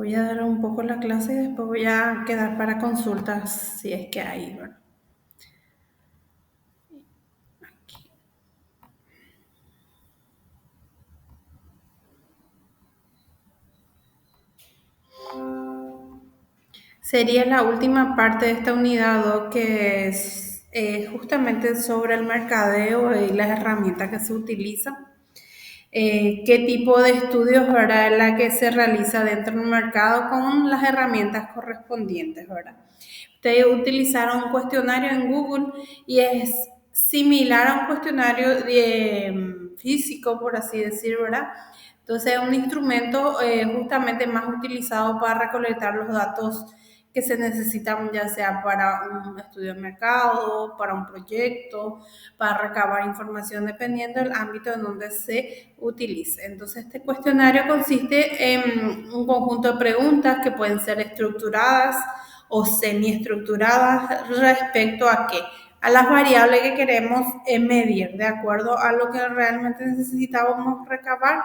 Voy a dar un poco la clase y después voy a quedar para consultas si es que hay, ¿verdad? Sería la última parte de esta unidad 2 que es justamente sobre el mercadeo y las herramientas que se utilizan. Qué tipo de estudios, ¿verdad?, es la que se realiza dentro del mercado con las herramientas correspondientes, ¿verdad? Ustedes utilizaron un cuestionario en Google y es similar a un cuestionario físico, por así decir, ¿verdad? Entonces es un instrumento justamente más utilizado para recolectar los datos que se necesitan, ya sea para un estudio de mercado, para un proyecto, para recabar información, dependiendo del ámbito en donde se utilice. Entonces, este cuestionario consiste en un conjunto de preguntas que pueden ser estructuradas o semiestructuradas respecto a qué, a las variables que queremos medir, de acuerdo a lo que realmente necesitábamos recabar.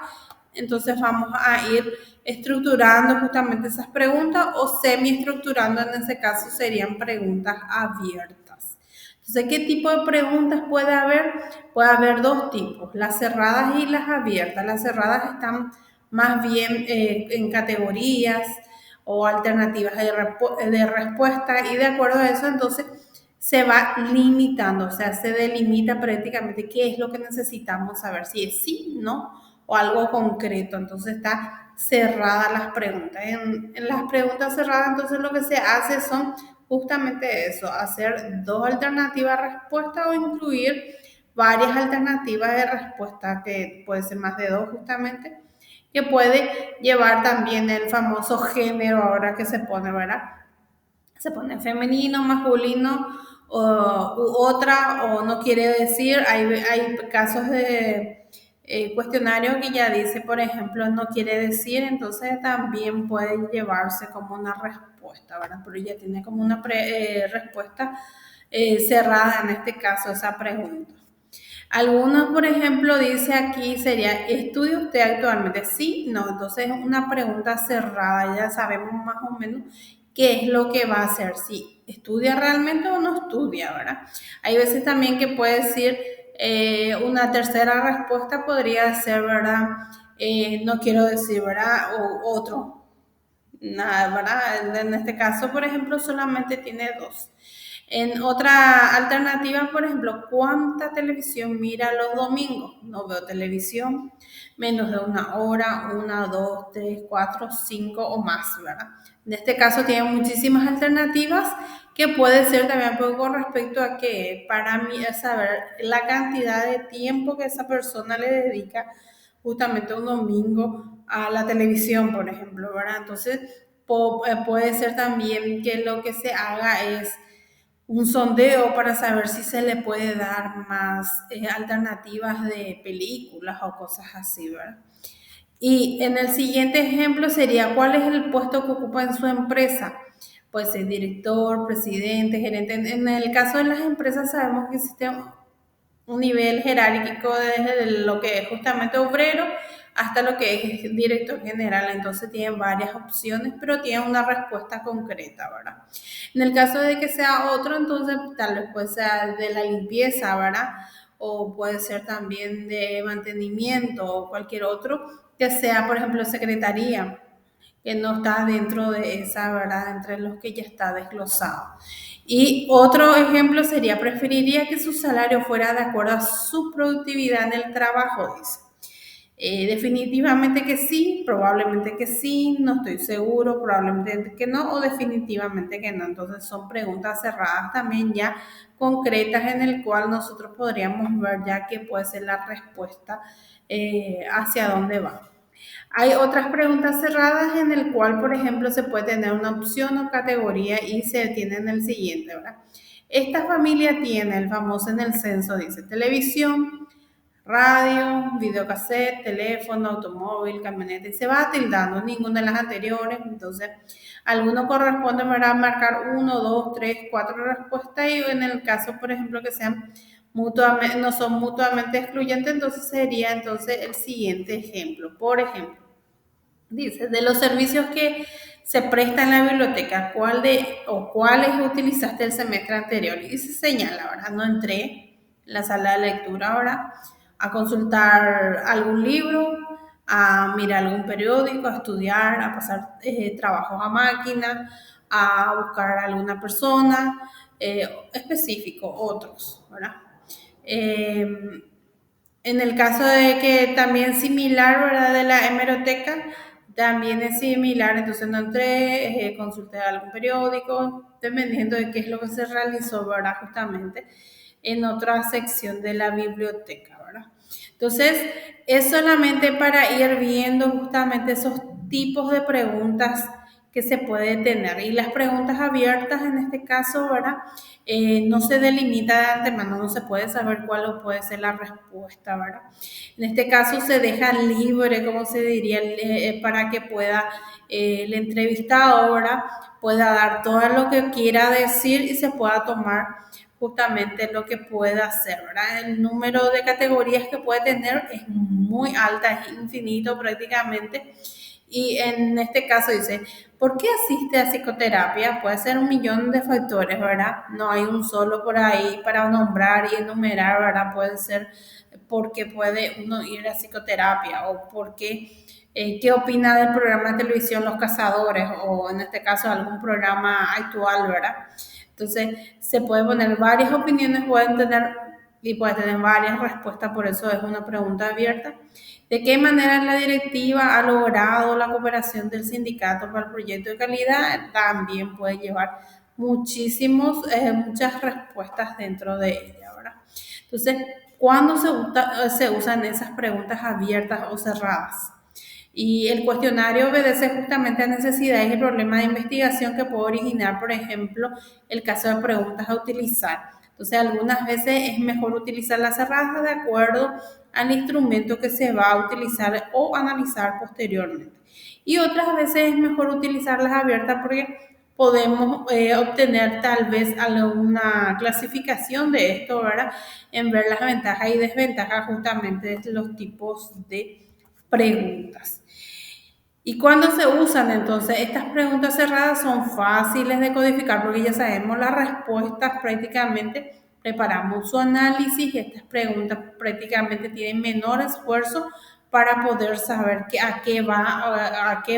Entonces vamos a ir estructurando justamente esas preguntas o semiestructurando, en ese caso serían preguntas abiertas. Entonces, ¿qué tipo de preguntas puede haber? Puede haber dos tipos, las cerradas y las abiertas. Las cerradas están más bien en categorías o alternativas de respuesta, y de acuerdo a eso entonces se va limitando, o sea, se delimita prácticamente qué es lo que necesitamos saber, si es sí, no, o algo concreto. Entonces está cerradas las preguntas. En las preguntas cerradas, entonces lo que se hace son justamente eso, hacer dos alternativas de respuesta o incluir varias alternativas de respuesta, que puede ser más de dos justamente, que puede llevar también el famoso género ahora que se pone, ¿verdad? Se pone femenino, masculino u otra, o no quiere decir. Hay casos de cuestionario que ya dice, por ejemplo, no quiere decir, entonces también puede llevarse como una respuesta, ¿verdad? Pero ya tiene como una respuesta cerrada en este caso, esa pregunta. Algunos, por ejemplo, dice aquí sería, ¿estudia usted actualmente? Sí, no, entonces es una pregunta cerrada, ya sabemos más o menos qué es lo que va a hacer, si estudia realmente o no estudia, ¿verdad? Hay veces también que puede decir, una tercera respuesta podría ser, ¿verdad? No quiero decir, ¿verdad? O otro, nada, ¿verdad? En este caso, por ejemplo, solamente tiene dos. En otra alternativa, por ejemplo, ¿cuánta televisión mira los domingos? No veo televisión, menos de una hora, una, dos, tres, cuatro, cinco o más, ¿verdad? En este caso tiene muchísimas alternativas, que puede ser también un poco con respecto a que para mí es saber la cantidad de tiempo que esa persona le dedica justamente un domingo a la televisión, por ejemplo, ¿verdad? Entonces, puede ser también que lo que se haga es un sondeo para saber si se le puede dar más alternativas de películas o cosas así, ¿verdad? Y en el siguiente ejemplo sería, ¿cuál es el puesto que ocupa en su empresa? Pues el director, presidente, gerente. En el caso de las empresas sabemos que existe un nivel jerárquico desde lo que es justamente obrero hasta lo que es director general. Entonces tienen varias opciones, pero tienen una respuesta concreta, ¿verdad? En el caso de que sea otro, entonces tal vez puede ser de la limpieza, ¿verdad? O puede ser también de mantenimiento o cualquier otro que sea, por ejemplo, secretaría, que no está dentro de esa, ¿verdad? Entre los que ya está desglosado. Y otro ejemplo sería, preferiría que su salario fuera de acuerdo a su productividad en el trabajo, dice. Definitivamente que sí, probablemente que sí, no estoy seguro, probablemente que no, o definitivamente que no. Entonces son preguntas cerradas también ya concretas, en el cual nosotros podríamos ver ya qué puede ser la respuesta, hacia dónde va. Hay otras preguntas cerradas en el cual, por ejemplo, se puede tener una opción o categoría y se tiene en el siguiente, ¿verdad? Esta familia tiene, el famoso en el censo dice, televisión, radio, videocassette, teléfono, automóvil, camioneta, y se va tildando ninguna de las anteriores. Entonces, alguno corresponde, ¿verdad?, a marcar uno, dos, tres, cuatro respuestas, y en el caso, por ejemplo, que sean mutuamente, no son mutuamente excluyentes, entonces sería entonces el siguiente ejemplo. Por ejemplo, Dice, de los servicios que se prestan en la biblioteca, ¿cuáles utilizaste el semestre anterior? Y se señala, ¿verdad? No entré en la sala de lectura ahora a consultar algún libro, a mirar algún periódico, a estudiar, a pasar trabajos a máquina, a buscar a alguna persona específico, otros, ¿verdad? Eh, en el caso de que también similar, ¿verdad? De la hemeroteca, también es similar, entonces no entré, consulté algún periódico, dependiendo de qué es lo que se realizó, ¿verdad? Justamente en otra sección de la biblioteca, ¿verdad? Entonces, es solamente para ir viendo justamente esos tipos de preguntas que se puede tener. Y las preguntas abiertas en este caso, ¿verdad? No se delimita de antemano, no se puede saber cuál puede ser la respuesta, ¿verdad? En este caso se deja libre, como se diría, para que pueda el entrevistado, ¿verdad? Pueda dar todo lo que quiera decir y se pueda tomar justamente lo que pueda hacer, ¿verdad? El número de categorías que puede tener es muy alta, es infinito prácticamente. Y en este caso dice, ¿por qué asiste a psicoterapia? Puede ser un millón de factores, ¿verdad? No hay un solo por ahí para nombrar y enumerar, ¿verdad? Puede ser porque puede uno ir a psicoterapia o porque qué opina del programa de televisión Los Cazadores o en este caso algún programa actual, ¿verdad? Entonces se puede poner varias opiniones, pueden tener y puede tener varias respuestas, por eso es una pregunta abierta. ¿De qué manera la directiva ha logrado la cooperación del sindicato para el proyecto de calidad? También puede llevar muchas respuestas dentro de ella, ¿verdad? Entonces, ¿cuándo se usan esas preguntas abiertas o cerradas? Y el cuestionario obedece justamente a necesidades y problemas de investigación que puede originar, por ejemplo, el caso de preguntas a utilizar. Entonces, algunas veces es mejor utilizar las cerradas de acuerdo al instrumento que se va a utilizar o analizar posteriormente. Y otras veces es mejor utilizar las abiertas porque podemos obtener tal vez alguna clasificación de esto, ¿verdad? En ver las ventajas y desventajas justamente de los tipos de preguntas. ¿Y cuándo se usan entonces? Estas preguntas cerradas son fáciles de codificar porque ya sabemos las respuestas prácticamente, preparamos su análisis y estas preguntas prácticamente tienen menor esfuerzo para poder saber a qué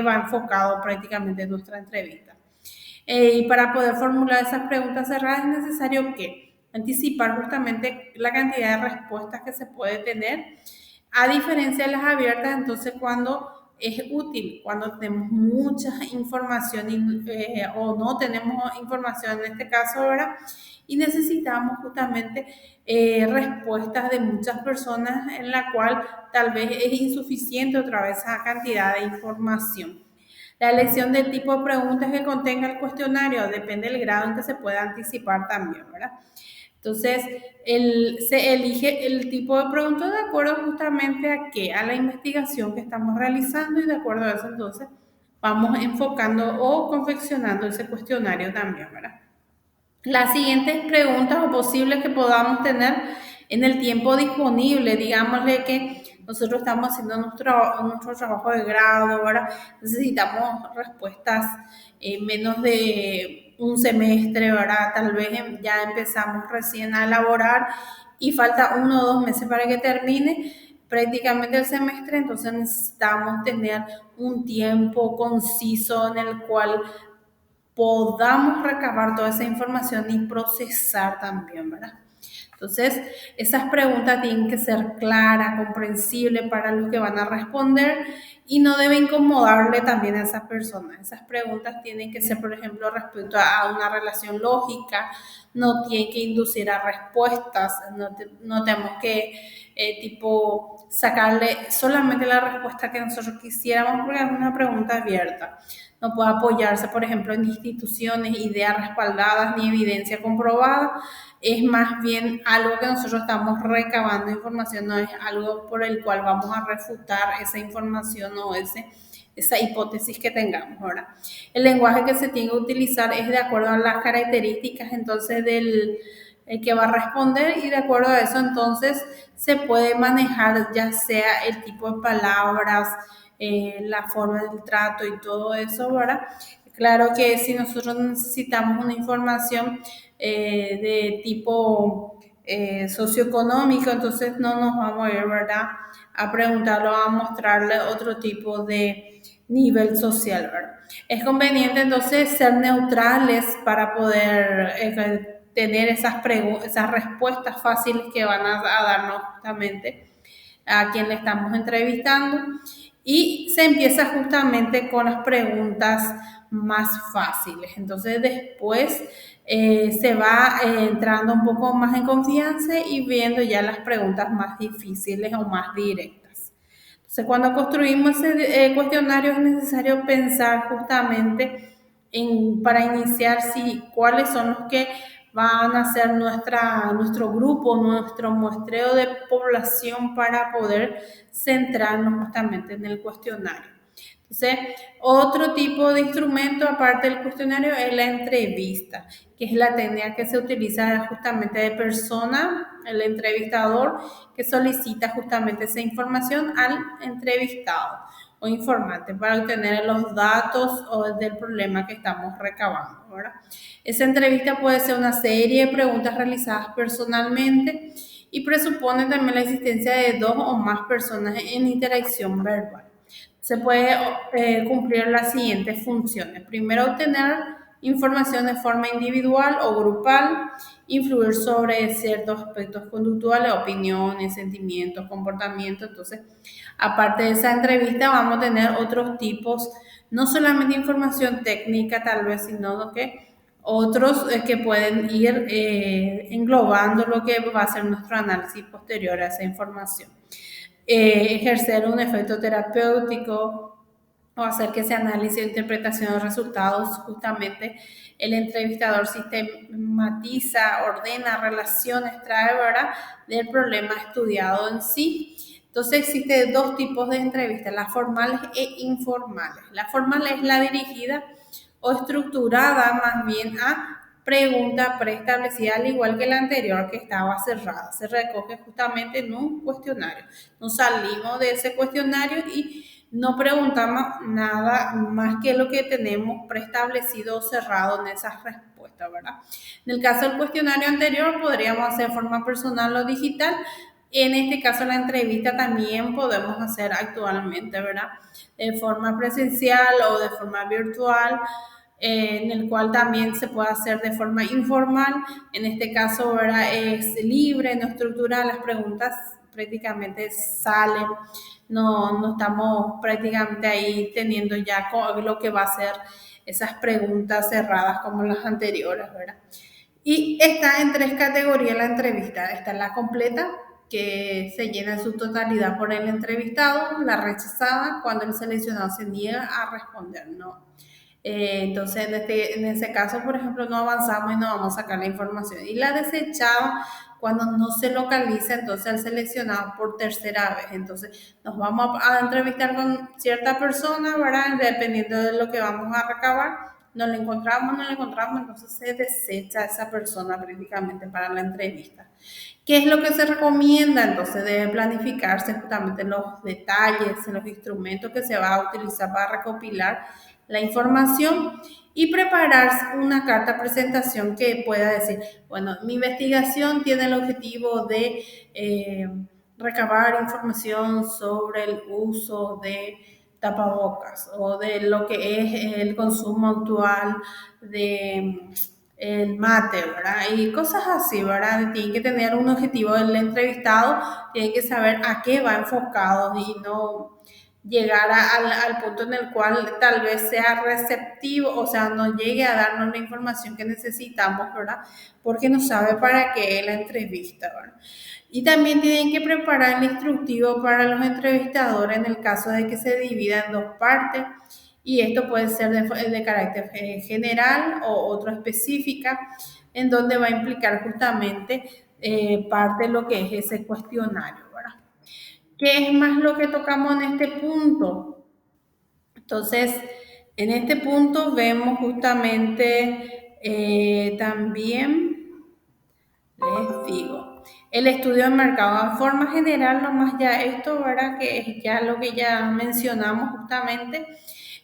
va enfocado prácticamente nuestra entrevista. Y para poder formular esas preguntas cerradas es necesario que anticipar justamente la cantidad de respuestas que se puede tener, a diferencia de las abiertas, entonces cuando es útil, cuando tenemos mucha información o no tenemos información en este caso ahora y necesitamos justamente respuestas de muchas personas en la cual tal vez es insuficiente otra vez esa cantidad de información. La elección del tipo de preguntas que contenga el cuestionario depende del grado en que se pueda anticipar también, ¿verdad? Entonces, se elige el tipo de pregunta de acuerdo justamente a qué, a la investigación que estamos realizando y de acuerdo a eso entonces vamos enfocando o confeccionando ese cuestionario también, ¿verdad? Las siguientes preguntas o posibles que podamos tener en el tiempo disponible, digámosle que nosotros estamos haciendo nuestro trabajo de grado, ¿verdad? Necesitamos respuestas en menos de un semestre, ¿verdad? Tal vez ya empezamos recién a elaborar y falta 1 o 2 meses para que termine prácticamente el semestre, entonces necesitamos tener un tiempo conciso en el cual podamos recabar toda esa información y procesar también, ¿verdad? Entonces, esas preguntas tienen que ser claras, comprensibles para los que van a responder y no debe incomodarle también a esas personas. Esas preguntas tienen que ser, por ejemplo, respecto a una relación lógica, no tienen que inducir a respuestas, no tenemos que tipo sacarle solamente la respuesta que nosotros quisiéramos porque es una pregunta abierta. No puede apoyarse, por ejemplo, en instituciones, ideas respaldadas ni evidencia comprobada. Es más bien algo que nosotros estamos recabando información, no es algo por el cual vamos a refutar esa información o esa hipótesis que tengamos, ¿verdad? El lenguaje que se tiene que utilizar es de acuerdo a las características entonces del el que va a responder y de acuerdo a eso entonces se puede manejar ya sea el tipo de palabras, la forma del trato y todo eso, ¿verdad? Claro que si nosotros necesitamos una información de tipo socioeconómico, entonces no nos vamos a ir, ¿verdad? A preguntarlo, a mostrarle otro tipo de nivel social, ¿verdad? Es conveniente entonces ser neutrales para poder tener esas respuestas fáciles que van a darnos justamente a quien le estamos entrevistando y se empieza justamente con las preguntas más fáciles. Entonces después se va entrando un poco más en confianza y viendo ya las preguntas más difíciles o más directas. Entonces cuando construimos ese cuestionario es necesario pensar justamente para iniciar cuáles son los que van a ser nuestro grupo, nuestro muestreo de población para poder centrarnos justamente en el cuestionario. Entonces, otro tipo de instrumento aparte del cuestionario es la entrevista, que es la técnica que se utiliza justamente de persona, el entrevistador, que solicita justamente esa información al entrevistado o informante para obtener los datos o del problema que estamos recabando, ¿verdad? Esa entrevista puede ser una serie de preguntas realizadas personalmente y presupone también la existencia de dos o más personas en interacción verbal. Se puede cumplir las siguientes funciones. Primero, obtener información de forma individual o grupal, influir sobre ciertos aspectos conductuales, opiniones, sentimientos, comportamientos. Entonces, aparte de esa entrevista, vamos a tener otros tipos, no solamente información técnica tal vez, sino que otros que pueden ir englobando lo que va a ser nuestro análisis posterior a esa información. Ejercer un efecto terapéutico o hacer que ese análisis e interpretación de resultados, justamente el entrevistador sistematiza, ordena, relaciones, trae, ¿verdad?, del problema estudiado en sí. Entonces existen dos tipos de entrevistas, las formales e informales. La formal es la dirigida o estructurada más bien a pregunta preestablecida, al igual que la anterior que estaba cerrada. Se recoge justamente en un cuestionario. Nos salimos de ese cuestionario y no preguntamos nada más que lo que tenemos preestablecido o cerrado en esas respuestas, ¿verdad? En el caso del cuestionario anterior, podríamos hacer de forma personal o digital. En este caso, la entrevista también podemos hacer actualmente, ¿verdad? De forma presencial o de forma virtual, en el cual también se puede hacer de forma informal. En este caso, ¿verdad?, es libre, no estructurada, las preguntas prácticamente salen, no estamos prácticamente ahí teniendo ya lo que va a ser esas preguntas cerradas como las anteriores, ¿verdad? Y está en tres categorías la entrevista. Está la completa, que se llena en su totalidad por el entrevistado, la rechazada, cuando el seleccionado se niega a responder, ¿no? Entonces, en ese caso, por ejemplo, no avanzamos y no vamos a sacar la información. Y la desechada, cuando no se localiza, entonces al seleccionado por tercera vez. Entonces, nos vamos a entrevistar con cierta persona, ¿verdad? Dependiendo de lo que vamos a recabar, no le encontramos, entonces se desecha esa persona prácticamente para la entrevista. ¿Qué es lo que se recomienda? Entonces debe planificarse justamente los detalles, los instrumentos que se va a utilizar para recopilar la información y preparar una carta de presentación que pueda decir, bueno, mi investigación tiene el objetivo de recabar información sobre el uso de tapabocas o de lo que es el consumo actual de el mate, ¿verdad? Y cosas así, ¿verdad? Tiene que tener un objetivo el entrevistado, tiene que saber a qué va enfocado y no llegar al punto en el cual tal vez sea receptivo, o sea, no llegue a darnos la información que necesitamos, ¿verdad? Porque no sabe para qué es la entrevista, ¿verdad? Y también tienen que preparar el instructivo para los entrevistadores en el caso de que se divida en dos partes. Y esto puede ser de carácter general o otro específica, en donde va a implicar justamente parte de lo que es ese cuestionario, ¿verdad? ¿Qué es más lo que tocamos en este punto? Entonces, en este punto vemos justamente también, les digo, el estudio de mercado. En forma general, nomás ya esto, ¿verdad? Que es ya lo que ya mencionamos justamente.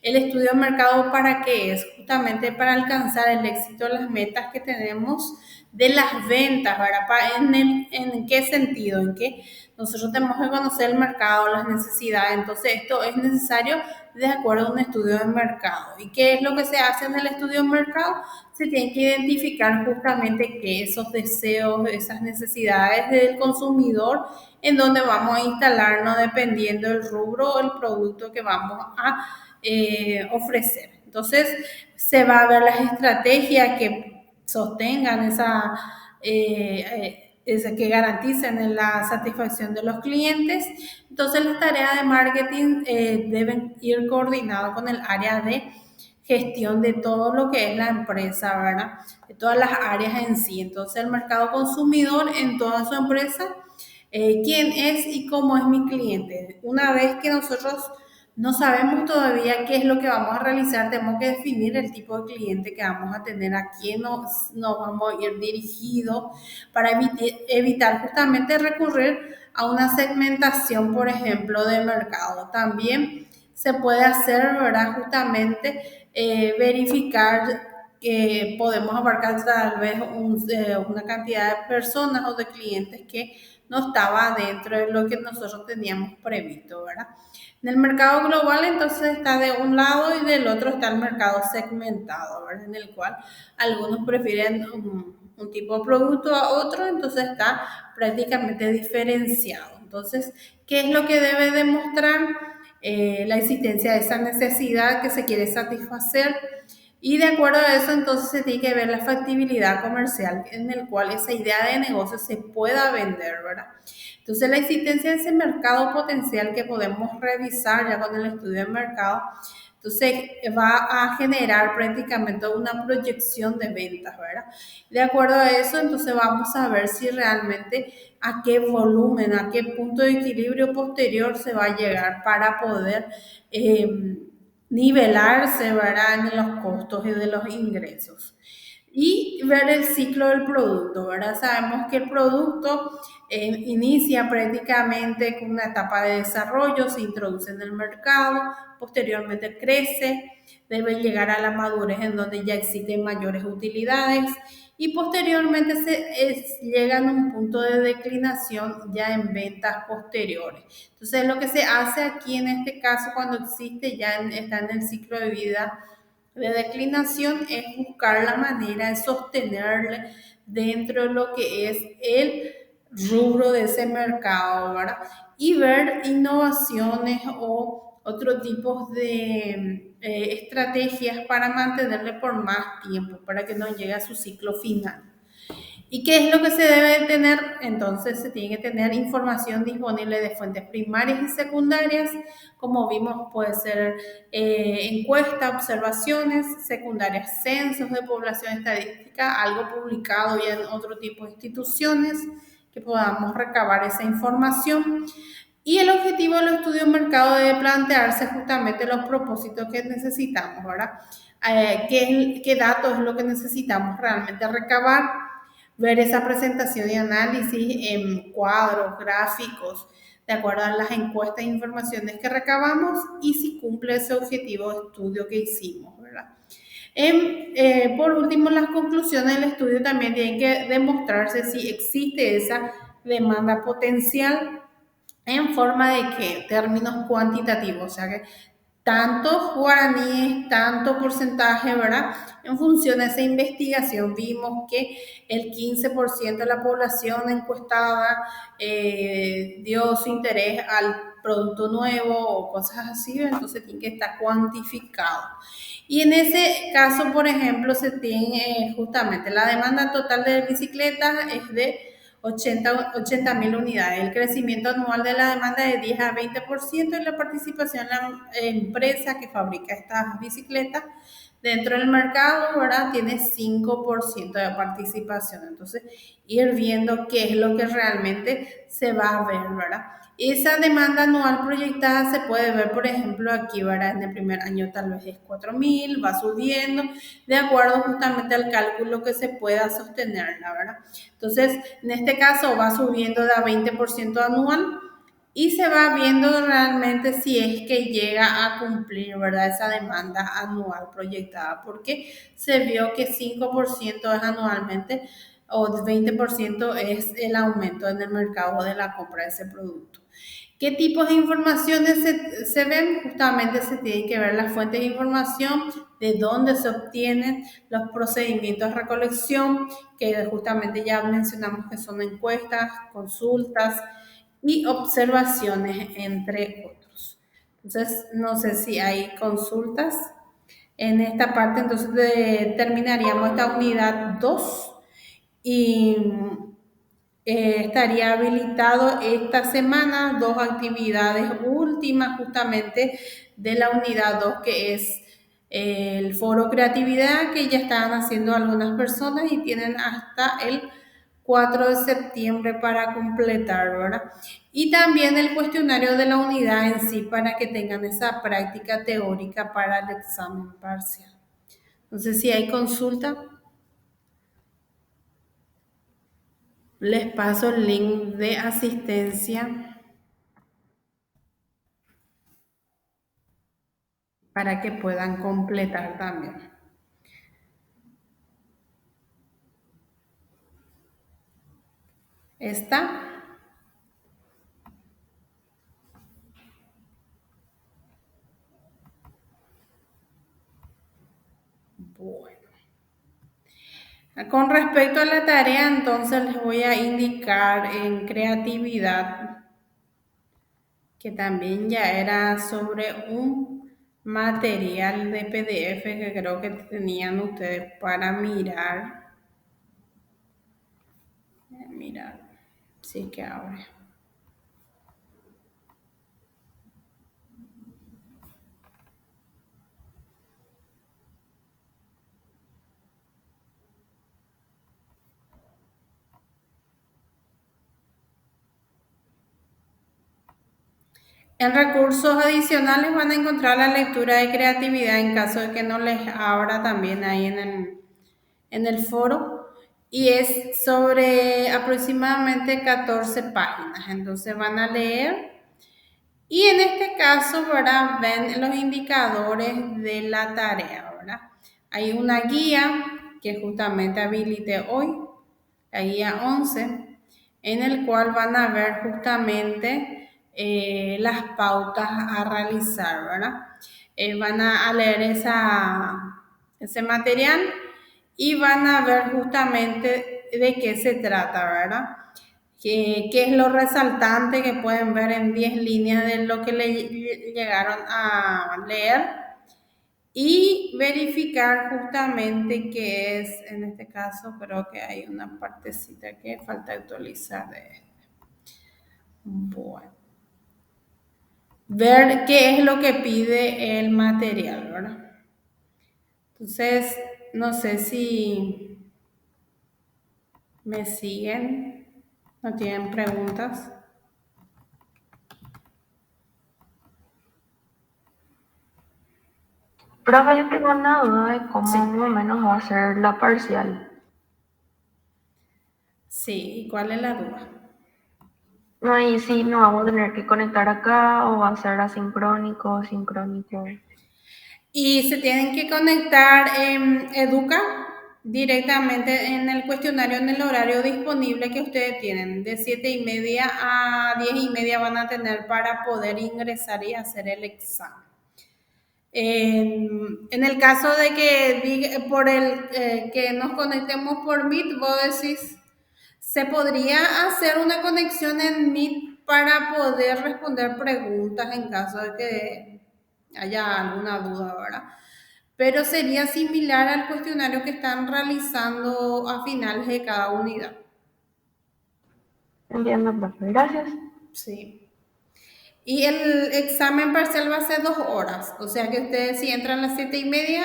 El estudio de mercado, ¿para qué es? Justamente para alcanzar el éxito, las metas que tenemos de las ventas, ¿verdad? ¿En qué sentido? En que nosotros tenemos que conocer el mercado, las necesidades. Entonces, esto es necesario de acuerdo a un estudio de mercado. ¿Y qué es lo que se hace en el estudio de mercado? Se tiene que identificar justamente que esos deseos, esas necesidades del consumidor, en donde vamos a instalarnos dependiendo del rubro o el producto que vamos a ofrecer. Entonces, se va a ver las estrategias que sostengan que garanticen la satisfacción de los clientes. Entonces, las tareas de marketing deben ir coordinadas con el área de gestión de todo lo que es la empresa, ¿verdad? De todas las áreas en sí. Entonces, el mercado consumidor en toda su empresa, quién es y cómo es mi cliente. Una vez que nosotros no sabemos todavía qué es lo que vamos a realizar, tenemos que definir el tipo de cliente que vamos a tener, a quién nos vamos a ir dirigidos para evitar justamente recurrir a una segmentación, por ejemplo, de mercado. También se puede hacer, ¿verdad? Justamente verificar que podemos abarcar tal vez una cantidad de personas o de clientes que no estaba dentro de lo que nosotros teníamos previsto, ¿verdad? En el mercado global, entonces, está de un lado y del otro está el mercado segmentado, ¿verdad? En el cual algunos prefieren un tipo de producto a otro, entonces está prácticamente diferenciado. Entonces, ¿qué es lo que debe demostrar? La existencia de esa necesidad que se quiere satisfacer, y de acuerdo a eso, entonces se tiene que ver la factibilidad comercial en el cual esa idea de negocio se pueda vender, ¿verdad? Entonces, la existencia de ese mercado potencial que podemos revisar ya con el estudio de mercado, entonces va a generar prácticamente una proyección de ventas, ¿verdad? De acuerdo a eso, entonces vamos a ver si realmente a qué volumen, a qué punto de equilibrio posterior se va a llegar para poder nivelarse, ¿verdad? En los costos y de los ingresos. Y ver el ciclo del producto, ¿verdad? Sabemos que el producto inicia prácticamente con una etapa de desarrollo, se introduce en el mercado, posteriormente crece, debe llegar a la madurez en donde ya existen mayores utilidades y posteriormente llega a un punto de declinación ya en ventas posteriores. Entonces, lo que se hace aquí en este caso, cuando existe, está en el ciclo de vida de declinación, es buscar la manera de sostenerle dentro de lo que es el rubro de ese mercado, ¿verdad? Y ver innovaciones o otros tipos de estrategias para mantenerle por más tiempo, para que no llegue a su ciclo final. ¿Y qué es lo que se debe tener? Entonces se tiene que tener información disponible de fuentes primarias y secundarias, como vimos puede ser encuestas, observaciones, secundarias, censos de población estadística, algo publicado ya en otro tipo de instituciones, que podamos recabar esa información. Y el objetivo del estudio de mercado debe plantearse justamente los propósitos que necesitamos, ¿verdad? ¿Qué datos es lo que necesitamos realmente recabar? Ver esa presentación y análisis en cuadros, gráficos, de acuerdo a las encuestas e informaciones que recabamos y si cumple ese objetivo de estudio que hicimos, ¿verdad? Por último, las conclusiones del estudio también tienen que demostrarse si existe esa demanda potencial en forma de que términos cuantitativos, o sea que tantos guaraníes, tanto porcentaje, ¿verdad? En función de esa investigación vimos que el 15% de la población encuestada dio su interés al producto nuevo o cosas así, entonces tiene que estar cuantificado. Y en ese caso, por ejemplo, se tiene justamente la demanda total de bicicletas es de 80.000 unidades. El crecimiento anual de la demanda de 10 a 20% y la participación en la empresa que fabrica estas bicicletas dentro del mercado, ¿verdad? Tiene 5% de participación. Entonces, ir viendo qué es lo que realmente se va a ver, ¿verdad? Esa demanda anual proyectada se puede ver, por ejemplo, aquí, ¿verdad? En el primer año tal vez es 4.000, va subiendo, de acuerdo justamente al cálculo que se pueda sostener, ¿verdad? Entonces, en este caso va subiendo de a 20% anual y se va viendo realmente si es que llega a cumplir, ¿verdad? Esa demanda anual proyectada, porque se vio que 5% es anualmente o 20% es el aumento en el mercado de la compra de ese producto. ¿Qué tipos de informaciones se ven? Justamente se tienen que ver las fuentes de información, de dónde se obtienen los procedimientos de recolección, que justamente ya mencionamos que son encuestas, consultas y observaciones, entre otros. Entonces, no sé si hay consultas en esta parte, entonces terminaríamos esta unidad 2 y estaría habilitado esta semana dos actividades últimas justamente de la unidad 2 que es el foro creatividad que ya estaban haciendo algunas personas y tienen hasta el 4 de septiembre para completar, ¿verdad? Y también el cuestionario de la unidad en sí para que tengan esa práctica teórica para el examen parcial. Entonces, si hay consulta, les paso el link de asistencia para que puedan completar también. ¿Está? Bueno. Con respecto a la tarea, entonces les voy a indicar en creatividad, que también ya era sobre un material de PDF que creo que tenían ustedes para mirar. Mirar, sí que abre. En recursos adicionales van a encontrar la lectura de creatividad en caso de que no les abra también ahí en el foro. Y es sobre aproximadamente 14 páginas. Entonces van a leer. Y en este caso, ¿verdad? Ven los indicadores de la tarea, ¿verdad? Hay una guía que justamente habilité hoy, la guía 11, en el cual van a ver justamente las pautas a realizar, ¿verdad? Van a leer ese material y van a ver justamente de qué se trata, ¿verdad? ¿Qué es lo resaltante que pueden ver en 10 líneas de lo que le llegaron a leer? Y verificar justamente qué es, en este caso creo que hay una partecita que falta actualizar de esto. Bueno, ver qué es lo que pide el material, ¿verdad? Entonces, no sé si me siguen, no tienen preguntas. Profe, yo tengo una duda de cómo Sí. más o menos va a ser la parcial. Sí, ¿y cuál es la duda? No, y si no vamos a tener que conectar acá o va a ser asincrónico, sincrónico. Y se tienen que conectar en Educa directamente en el cuestionario en el horario disponible que ustedes tienen. De 7:30 a 10:30 van a tener para poder ingresar y hacer el examen. En el caso de que que nos conectemos por Meet, vos decís, ¿se podría hacer una conexión en Meet para poder responder preguntas en caso de que haya alguna duda, ¿verdad? Pero sería similar al cuestionario que están realizando a finales de cada unidad. Entiendo, profe. Gracias. Sí. Y el examen parcial va a ser 2 horas, o sea que ustedes si entran a las 7:30,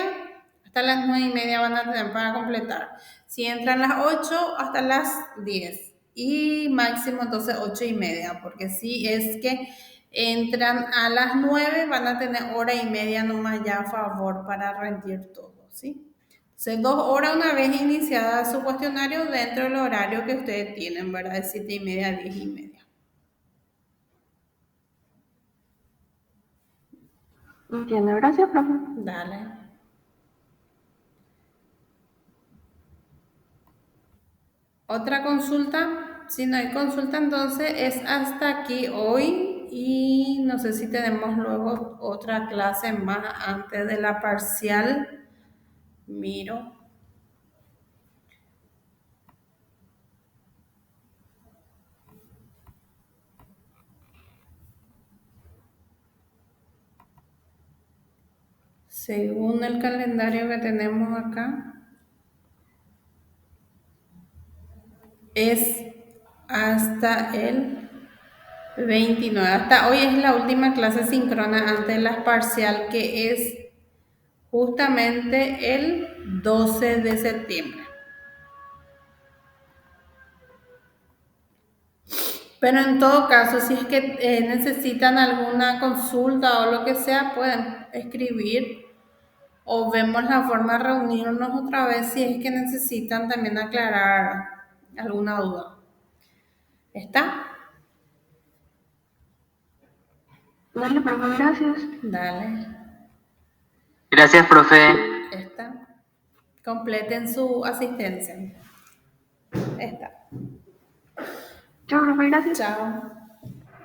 Hasta las 9:30 van a tener para completar. Si entran las 8, hasta las 10. Y máximo entonces 8:30, porque si es que entran a las 9, van a tener hora y media nomás ya a favor para rendir todo, ¿sí? Entonces, 2 horas una vez iniciada su cuestionario dentro del horario que ustedes tienen, ¿verdad? De 7:30 a 10:30. Entiendo, gracias, profe. Dale. Otra consulta, si no hay consulta, entonces es hasta aquí hoy y no sé si tenemos luego otra clase más antes de la parcial. Miro. Según el calendario que tenemos acá, es hasta el 29. Hasta hoy es la última clase síncrona antes de la parcial, que es justamente el 12 de septiembre. Pero en todo caso, si es que necesitan alguna consulta o lo que sea, pueden escribir o vemos la forma de reunirnos otra vez si es que necesitan también aclarar alguna duda. ¿Está? Dale, profe, gracias. Dale. Gracias, profe. Está. Completen su asistencia. Está. Chao, profe, gracias. Chao.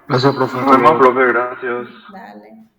Gracias, profe. Nos vemos, profe, gracias. Dale.